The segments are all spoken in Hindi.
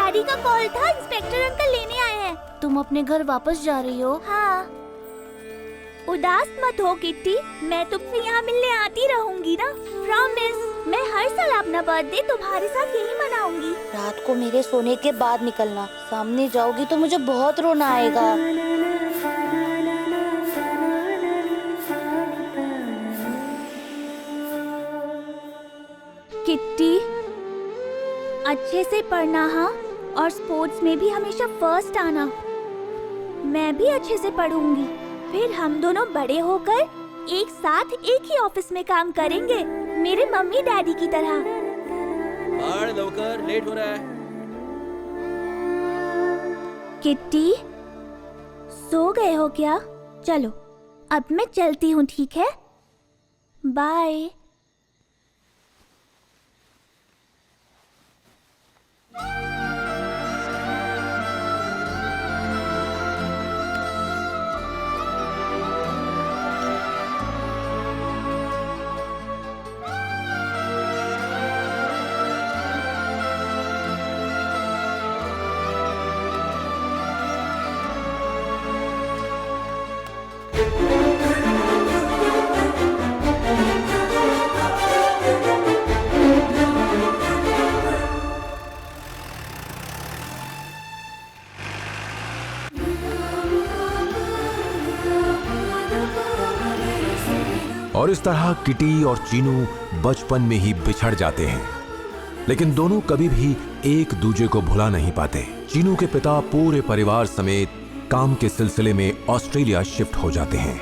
डैडी का कॉल था, इंस्पेक्टर अंकल लेने आए हैं। तुम अपने घर वापस जा रही हो? हाँ। उदास मत हो किट्टी, मैं तुमसे यहाँ मिलने आती रहूंगी ना, प्रॉमिस। मैं हर साल अपना बर्थडे तुम्हारे साथ यही मनाऊंगी। रात को मेरे सोने के बाद निकलना, सामने जाओगी तो मुझे बहुत रोना आएगा। किट्टी, अच्छे से पढ़ना हाँ, और स्पोर्ट्स में भी हमेशा फर्स्ट आना। मैं भी अच्छे से पढ़ूंगी, फिर हम दोनों बड़े होकर एक साथ एक ही ऑफिस में काम करेंगे, मेरे मम्मी डैडी की तरह। पढ़ लवकर, लेट हो रहा है। किट्टी, सो गए हो क्या? चलो अब मैं चलती हूँ, ठीक है? बाय। और इस तरह किटी और चीनू बचपन में ही बिछड़ जाते हैं, लेकिन दोनों कभी भी एक दूजे को भुला नहीं पाते। चीनू के पिता पूरे परिवार समेत काम के सिलसिले में ऑस्ट्रेलिया शिफ्ट हो जाते हैं।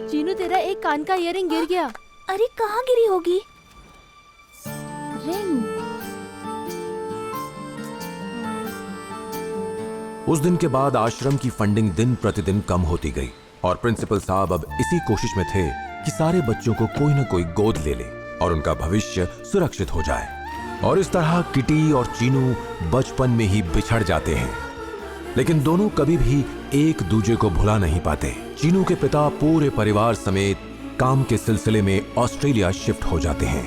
चीनू, तेरा एक कान का इयररिंग गिर गया। अरे कहाँ गिरी होगी? रिंग। उस दिन के बाद आश्रम की फंडिंग दिन प्रतिदिन कम होती गई और प्रिंसिपल साहब अब इसी कोशिश में थे कि सारे बच्चों को कोई न कोई गोद ले ले और उनका भविष्य सुरक्षित हो जाए। और इस तरह किटी और चीनू बचपन में ही बिछड़ जाते हैं, लेकिन दोनों कभी भी एक दूजे को भुला नहीं पाते। चीनू के पिता पूरे परिवार समेत काम के सिलसिले में ऑस्ट्रेलिया शिफ्ट हो जाते हैं।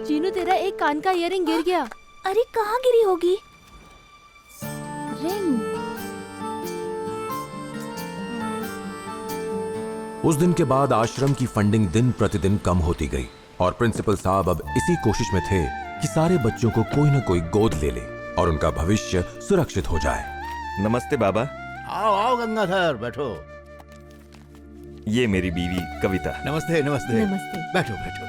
चीनू, तेरा एक कान का इयररिंग गिर गया। अरे कहाँ गिरी होगी? रिंग। उस दिन के बाद आश्रम की फंडिंग दिन प्रतिदिन कम होती गई और प्रिंसिपल साहब अब इसी कोशिश में थे कि सारे बच्चों को कोई न कोई गोद ले ले और उनका भविष्य सुरक्षित हो जाए। नमस्ते बाबा। आओ आओ गंगाधर, बैठो। ये मेरी बीवी कविता। नमस्ते नमस्ते। नमस्ते। बैठो बैठो।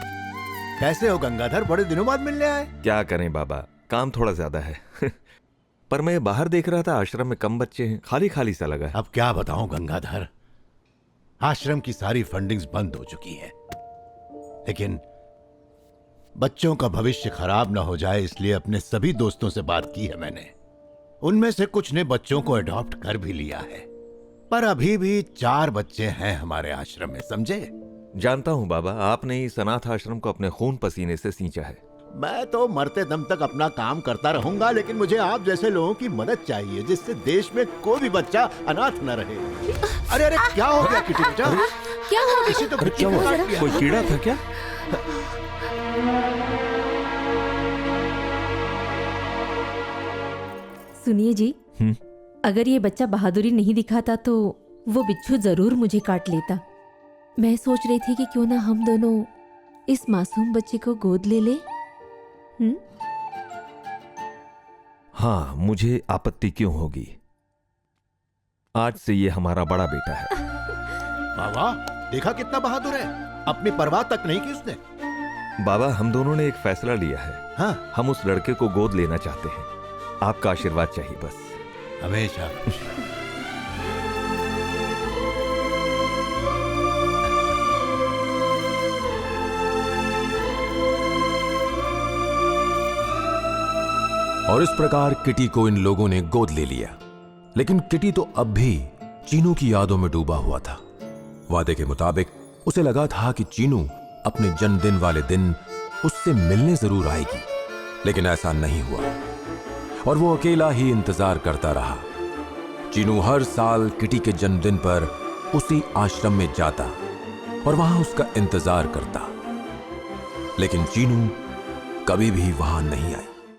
कैसे हो गंगाधर, बड़े दिनों बाद मिलने आए? क्या करें बाबा, काम थोड़ा ज्यादा है पर मैं बाहर देख रहा था, आश्रम में कम बच्चे हैं, खाली खाली सा लगा है। अब क्या बताऊं गंगाधर, आश्रम की सारी फंडिंग्स बंद हो चुकी है, लेकिन बच्चों का भविष्य खराब ना हो जाए इसलिए अपने सभी दोस्तों से बात की है मैंने। उनमें से कुछ ने बच्चों को अडॉप्ट कर भी लिया है, पर अभी भी 4 बच्चे हैं हमारे आश्रम में, समझे? जानता हूँ बाबा, आपने इस अनाथ आश्रम को अपने खून पसीने से सींचा है। मैं तो मरते दम तक अपना काम करता रहूंगा, लेकिन मुझे आप जैसे लोगों की मदद चाहिए जिससे देश में कोई भी बच्चा अनाथ न रहे। अरे अरे क्या हो गया किटी बेटा? क्या हो किसी तो क्या हुआ? कोई कीड़ा था क्या? सुनिए जी, अगर ये बच्चा बहादुरी नहीं दिखाता तो वो बिच्छू जरूर मुझे काट लेता। मैं सोच रही थी कि क्यों ना हम दोनों इस मासूम बच्चे को गोद ले ले। हाँ, मुझे आपत्ति क्यों होगी? आज से ये हमारा बड़ा बेटा है। वाह, देखा कितना बहादुर है, अपनी परवाह तक नहीं की उसने। बाबा, हम दोनों ने एक फैसला लिया है। हाँ, हम उस लड़के को गोद लेना चाहते हैं, आपका आशीर्वाद चाहिए बस। हमेशा। और इस प्रकार किटी को इन लोगों ने गोद ले लिया लेकिन किटी तो अब भी चीनू की यादों में डूबा हुआ था। वादे के मुताबिक उसे लगा था कि चीनू अपने जन्मदिन वाले दिन उससे मिलने जरूर आएगी, लेकिन ऐसा नहीं हुआ और वो अकेला ही इंतजार करता रहा। चीनू हर साल किटी के जन्मदिन पर उसी आश्रम में जाता और वहां उसका इंतजार करता, लेकिन चीनू कभी भी वहां नहीं आई।